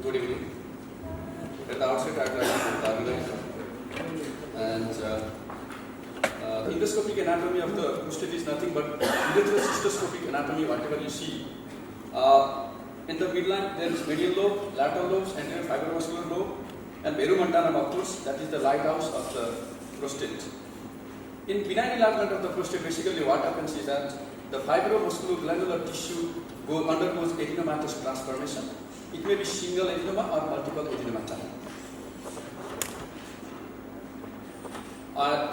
Good evening. At the outset, I'd like to organize and endoscopic anatomy of the prostate is nothing but ureterocystoscopic anatomy, whatever you see. In the midline, there is medial lobe, lateral lobes, anterior fibromuscular lobe, and verumontanum, of course, that is the lighthouse of the prostate. In benign enlargement of the prostate, basically what happens is that the fibromusculoglandular tissue undergoes adenomatous transformation. It may be single adenoma or multiple adenomata.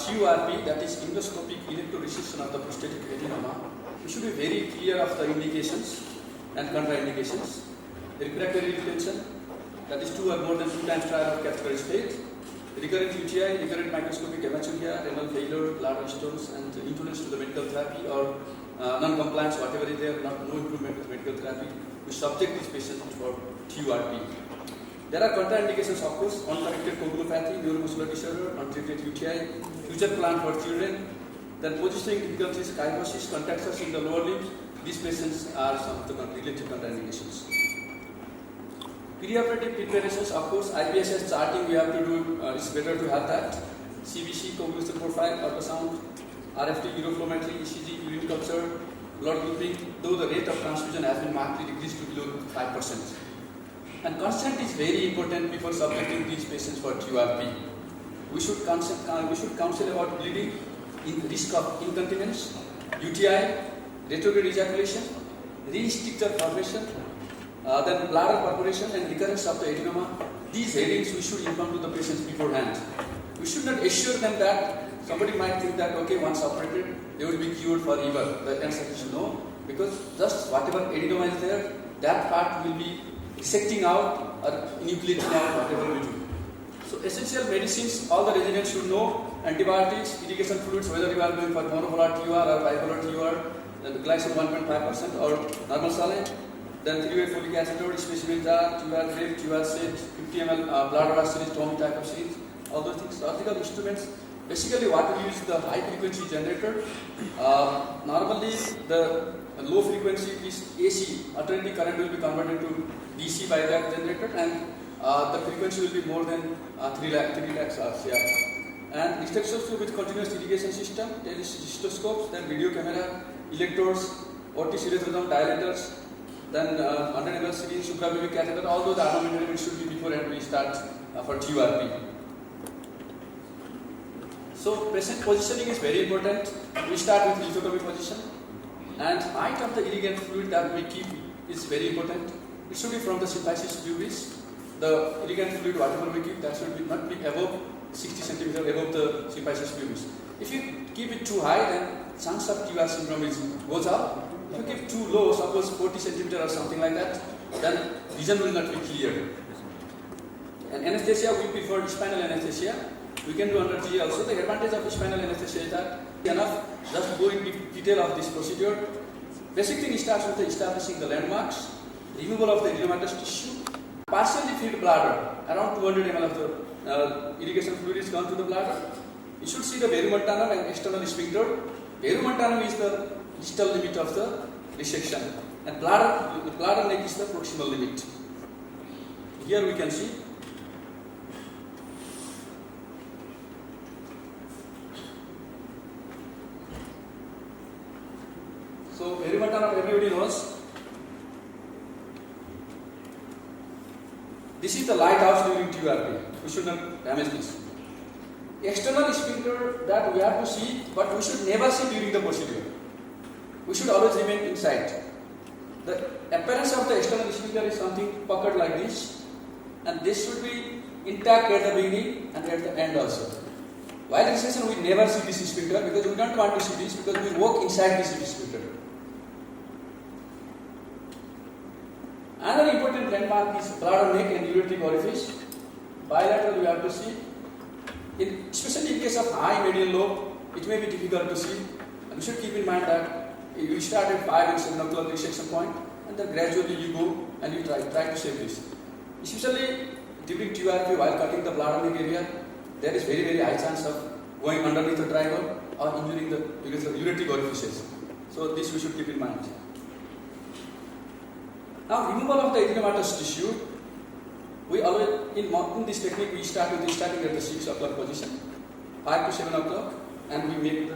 TURP, that is endoscopic electroresection of the prostatic adenoma, we should be very clear of the indications and contraindications. Refractory retention, that is 2 or more than 2 times trial of catheter state. Recurrent UTI, recurrent microscopic hematuria, renal failure, bladder stones, and intolerance to the medical therapy or non-compliance, whatever is there, no improvement with medical therapy, we subject these patients for TURP. There are contraindications, of course, uncorrected coagulopathy, neuromuscular disorder, untreated UTI, future plan for children, then positioning difficulties, kyphosis, contractures in the lower limbs. These patients are some of the related contraindications. Perioperative preparations, of course, IPSS charting we have to do, it's better to have that. CBC, coagulation profile, ultrasound, RFT, uroflowmetry, ECG, urine culture, blood grouping, though the rate of transfusion has been markedly decreased to below 5%. And consent is very important before subjecting these patients for TURP. We should counsel about bleeding, risk of incontinence, UTI, retrograde ejaculation, re-stricture formation, then bladder perforation and recurrence of the adenoma. These headings we should inform to the patients beforehand. We should not assure them that somebody might think that okay, once operated, they will be cured forever. The answer is no, because just whatever adenoma is there, that part will be resecting out or enucleating out whatever we do. So essential medicines, all the residents should know: antibiotics, irrigation fluids, whether you are going for monopolar TUR or bipolar TUR, then glycine 1.5% or normal saline, then 3-way folic acid, specimen jar, TUR drip, TUR set, 50 ml bladder series, Tommy type of series, all those things. Surgical instruments, basically what we use is the high frequency generator. Normally the low frequency is AC, alternating current will be converted to DC by that generator, and the frequency will be more than 3 lakhs hours. Yeah. And stethoscope with continuous irrigation system, telestoscopes, then video camera, electrodes, Otis urethrodome dilators, then 100 ml syringe, suprapubic catheter. All those armamentarium should be before and we start for TURP. So patient positioning is very important. We start with lithotomy position, and height of the irrigant fluid that we keep is very important. It should be from the symphysis pubis. The irrigant fluid, whatever we keep, that should not be above 60 cm above the symphysis pubis. If you keep it too high, then chance of TUR syndrome goes up. If you keep too low, suppose 40 cm or something like that, then vision will not be clear. And anesthesia, we prefer spinal anesthesia. We can do under GE also. The advantage of spinal anesthesia is that enough, just go in detail of this procedure. Basic thing starts with establishing the landmarks, removal of the adenomatous tissue, partially filled bladder, around 200 ml of the irrigation fluid is gone to the bladder. You should see the verumontanum and external sphincter. Verumontanum is the distal limit of the resection, and bladder neck is the proximal limit. Here we can see. So verumontanum everybody knows. This is the lighthouse during TURP. We should not damage this. External sphincter that we have to see, but we should never see during the procedure. We should always remain inside. The appearance of the external sphincter is something puckered like this, and this should be intact at the beginning and at the end also. While resection, we never see this sphincter because we don't want to see this, because we walk inside this sphincter. Another important landmark is bladder neck and ureteric orifice. Bilateral we have to see. Especially in case of high medial lobe, it may be difficult to see. And we should keep in mind that you start at 5 and 7 o'clock resection point, and then gradually you go and you try to save this. Especially during TURP, while cutting the bladder neck area, there is very high chance of going underneath the triangle or injuring the ureteric orifices. So this we should keep in mind. Now removal of the adenomatous tissue. We always, in this technique, we start with starting at the 6 o'clock position, 5 to 7 o'clock, and we make the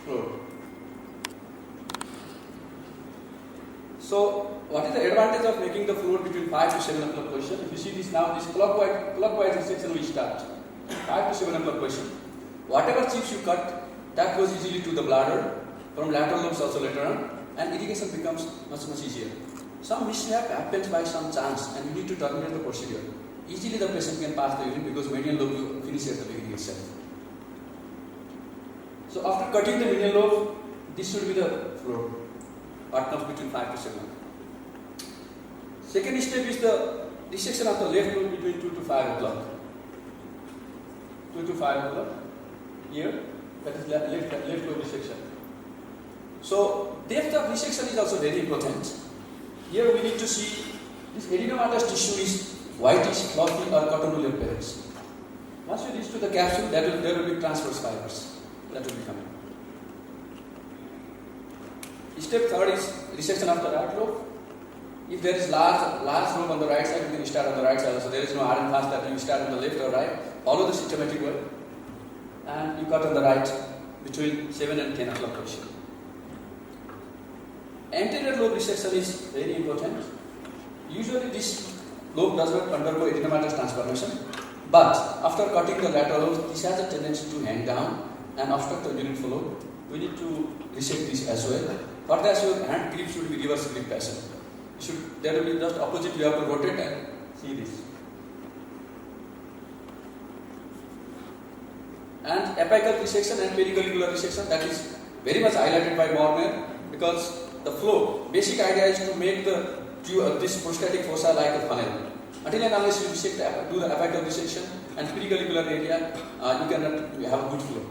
floor. So, what is the advantage of making the floor between 5 to 7 o'clock position? If you see this now, this clockwise section we start, 5 to 7 o'clock position. Whatever chips you cut, that goes easily to the bladder, from lateral lobes also later on, and irrigation becomes much easier. Some mishap happens by some chance, and you need to terminate the procedure. Easily the patient can pass the urine because median lobe you finish at the beginning itself. So after cutting the median lobe, this should be the floor. What comes between 5 to 7. Second step is the resection of the left lobe between 2 to 5 o'clock. 2 to 5 o'clock. Here, that is left lobe resection. So depth of resection is also very important. Here we need to see this adenomatous tissue is whitish, fluffy or cotonool appearance. Once you reach to the capsule, there will be transverse fibers that will be coming. Step third is resection of the right lobe. If there is large lobe on the right side, you can start on the right side also. There is no hard and fast that you start on the left or right. Follow the systematic way. And you cut on the right between 7 and 10 o'clock position. Anterior lobe resection is very important. Usually this lobe does not undergo adenomatous transformation, but after cutting the lateral lobe, this has a tendency to hang down and obstruct the urine flow. We need to resect this as well. For that, your hand grip should be reverse grip fashion. There will be just opposite, you have to rotate and see this. And apical resection and pericollicular resection, that is very much highlighted by Morner, because the flow, basic idea is to make this prostatic fossa like a funnel. Until and unless you do the apical resection and pericollicular area, you cannot have good flow.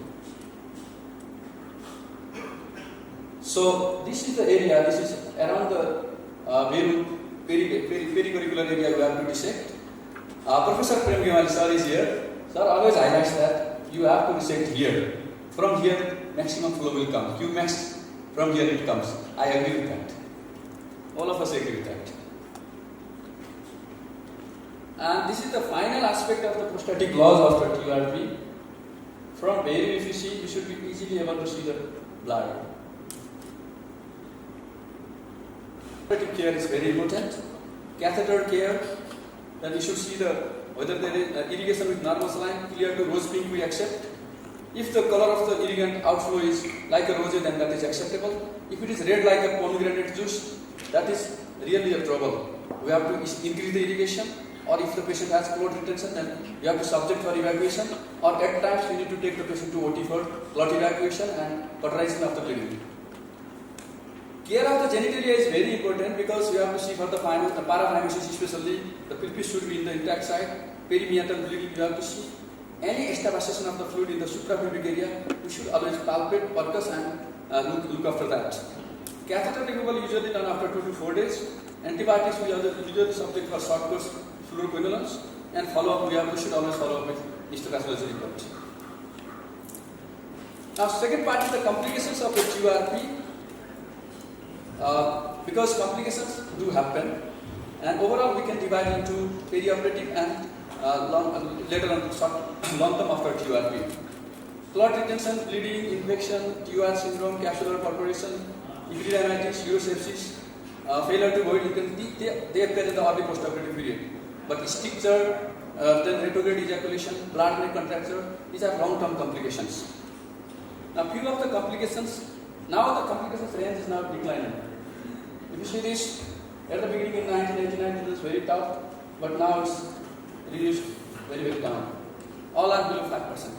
So this is the area, this is around the pericollicular area you have to dissect. Professor Prem Gimal sir is here. Sir always highlights that you have to dissect here. From here, maximum flow will come. Qmax, from here it comes. I agree with that. All of us agree with that. And this is the final aspect of the prostatic laws of the TURP. From where if you see, you should be easily able to see the bladder. Prostatic care is very important. Catheter care, then you should see whether there is irrigation with normal saline, clear to rose pink we accept. If the color of the irrigant outflow is like a rose, then that is acceptable. If it is red like a pomegranate juice, that is really a trouble. We have to increase the irrigation, or if the patient has clot retention, then you have to subject for evacuation, or at times you need to take the patient to OT for clot evacuation and cauterization of the bleeding. Care of the genitalia is very important because you have to see for the paraphymosis, especially the pelvis should be in the intact side. Perimeatal bleeding you have to see. Any extravasation of the fluid in the suprapubic area, we should always palpate, percuss and look after that. Catheter removal usually done after 2 to 4 days. Antibiotics we usually subject for short course fluoroquinolones, and follow up we should always follow up with histopathology report. Now second part is the complications of the TURP. Because complications do happen, and overall we can divide into perioperative and later on long term after TURP. Clot retention, bleeding, infection, TUR syndrome, capsular perforation, epididymitis, urosepsis, failure to void, they appear in the early postoperative period. But stricture, then retrograde ejaculation, blood brain contracture, these are long-term complications. Now few of the complications, now the complications range is now declining. If you see this, at the beginning in 1989 it was very tough, but now it's reduced very down. All are below 5%.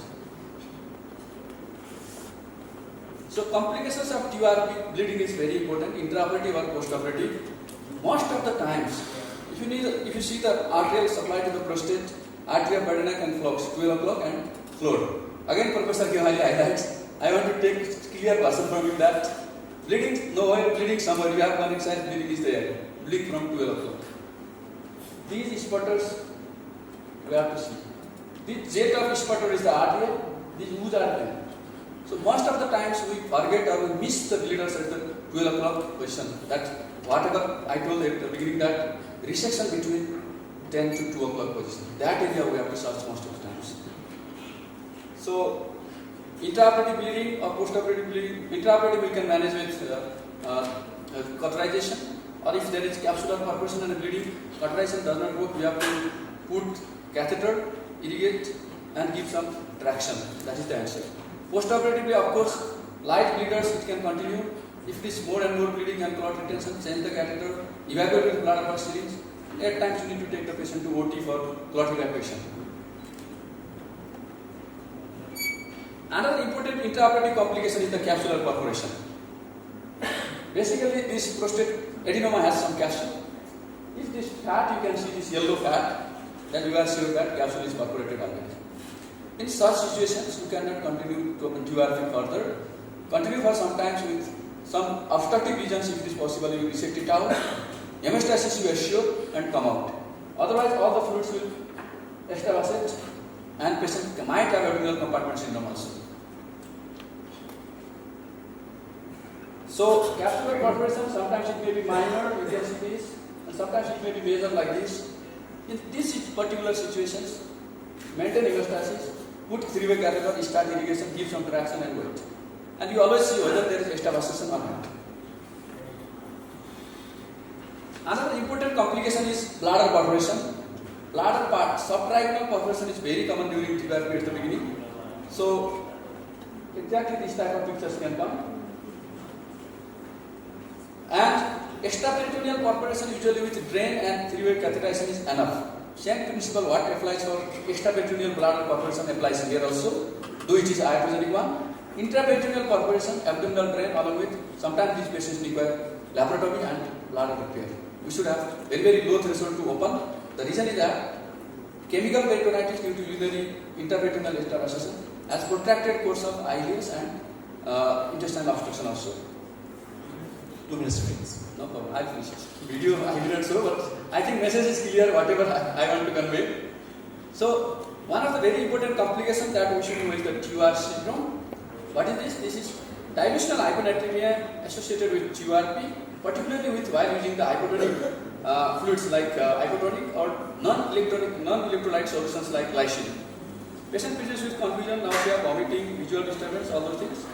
So complications of TURP bleeding is very important, intraoperative or postoperative. Most of the times, if you see the arterial supply to the prostate, arteria Badena and flux, 12 o'clock and floor. Again, Professor Gihali highlights, I want to take clear version from you that bleeding, nowhere, bleeding somewhere, you have one exercise, bleeding is there. Bleeding from 12 o'clock. These sputters, we have to see. This jet of sputter is the arterial, these ooze are there. So most of the times we forget or we miss the bleeders at the 12 o'clock position. That whatever I told at the beginning, that resection between 10 to 2 o'clock position. That area we have to search most of the times. So, intraoperative bleeding or postoperative bleeding, intraoperative we can manage with cauterization, or if there is capsular perforation and bleeding, cauterization does not work, we have to put catheter, irrigate and give some traction. That is the answer. Postoperatively, of course, light bleeders it can continue. If it is more and more bleeding and clot retention, change the catheter, evacuate with blood or syringe. At times you need to take the patient to OT for clot evacuation. Another important intraoperative complication is the capsular perforation. Basically, this prostate adenoma has some capsule. If this fat, you can see this yellow fat, then you are sure that capsule is perforated already. In such situations, you cannot continue to TURP further. Continue for some times with some obstructive lesions if it is possible, you resect it out. Hemostasis you assure and come out. Otherwise, all the fluids will extravasate and patient might have abdominal compartment syndrome also. So, capsular perforation, sometimes it may be minor, you can see this, and sometimes it may be major like this. In these particular situations, maintain hemostasis, put 3-way catheter, start irrigation, give some traction and wait. And you always see whether there is extravasation or not. Another important complication is bladder perforation. Bladder part, subtrigonal perforation is very common during TURP at the beginning. So, exactly this type of pictures can come. And extraperitoneal perforation usually with drain and 3-way catheterization is enough. Same principle what applies for extraperitoneal bladder perforation applies here also, though it is iatrogenic one. Intraperitoneal perforation, abdominal drain along with, sometimes these patients require laparotomy and bladder repair. We should have very low threshold to open. The reason is that chemical peritonitis due to urinary intraperitoneal extravasation has protracted course of ileus and intestinal obstruction also. 2 minutes please. No problem, I'll finish it. Video I did not show, but I think message is clear whatever I want to convey. So, one of the very important complications that we should know is the TUR syndrome. What is this? This is dilutional hyponatremia associated with TURP, particularly with while using the hypotonic fluids like hypotonic or non-electrolyte solutions like glycine. Patient presents with confusion, nausea, vomiting, visual disturbance, all those things.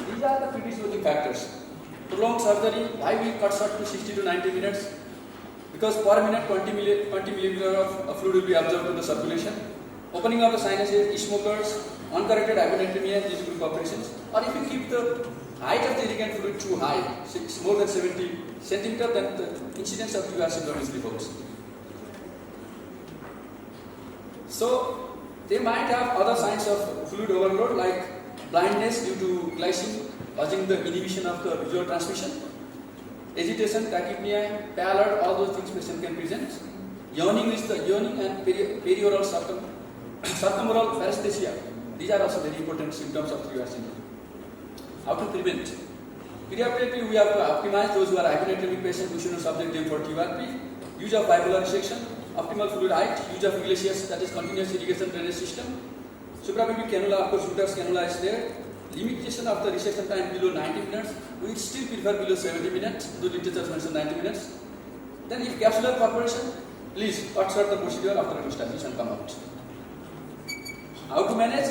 These are the predisposing factors. Prolonged surgery, why we cut short to 60 to 90 minutes? Because per minute 20 milliliter of fluid will be absorbed to the circulation. Opening of the sinuses, smokers, uncorrected hyponatremia, these group of patients. Or if you keep the height of the irrigant fluid too high, more than 70 centimeters, then the incidence of TUR syndrome is reversed. So, they might have other signs of fluid overload like blindness due to glycine, causing the inhibition of the visual transmission, agitation, tachypnea, pallor, all those things patient can present. Yawning is the yawning and perioral circumoral paresthesia. These are also very important symptoms of TUR syndrome. How to prevent? Perioperatively, we have to optimize those who are hyponatremic patients. We should not subject them for TURP. Use of bipolar resection, optimal fluid height, use of iglesias, that is continuous irrigation drainage system. Suprapubic cannula, of course, Suter's cannula is there. Limitation of the resection time below 90 minutes. We still prefer below 70 minutes. The literature mentions 90 minutes. Then, if capsular perforation, please cut short the procedure after hemostasis and come out. How to manage?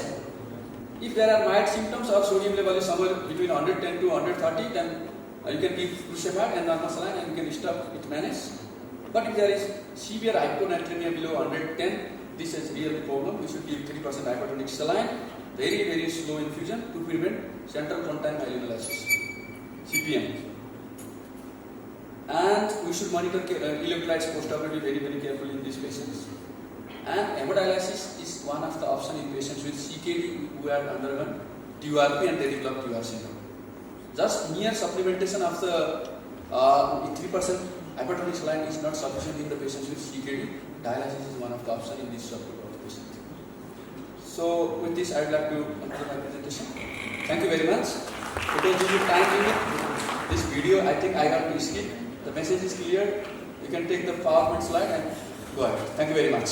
If there are mild symptoms or sodium level is somewhere between 110 to 130, then you can give Cruciferol and normal saline and you can stop it manage. But if there is severe hyponatremia below 110, this is real problem. We should give 3% hypertonic saline, very slow infusion to prevent central pontine myelinolysis, CPM. And we should monitor electrolytes postoperatively very carefully in these patients. And hemodialysis is one of the options in patients with CKD who have undergone TURP and they develop TUR syndrome. Just mere supplementation of the 3% hypertonic saline is not sufficient in the patients with CKD. Dialysis is one of the options in this subgroup of patients. So with this, I would like to conclude my presentation. Thank you very much. Because due to time limit, this video I think I have to skip. The message is clear. You can take the PowerPoint slide and go ahead. Thank you very much.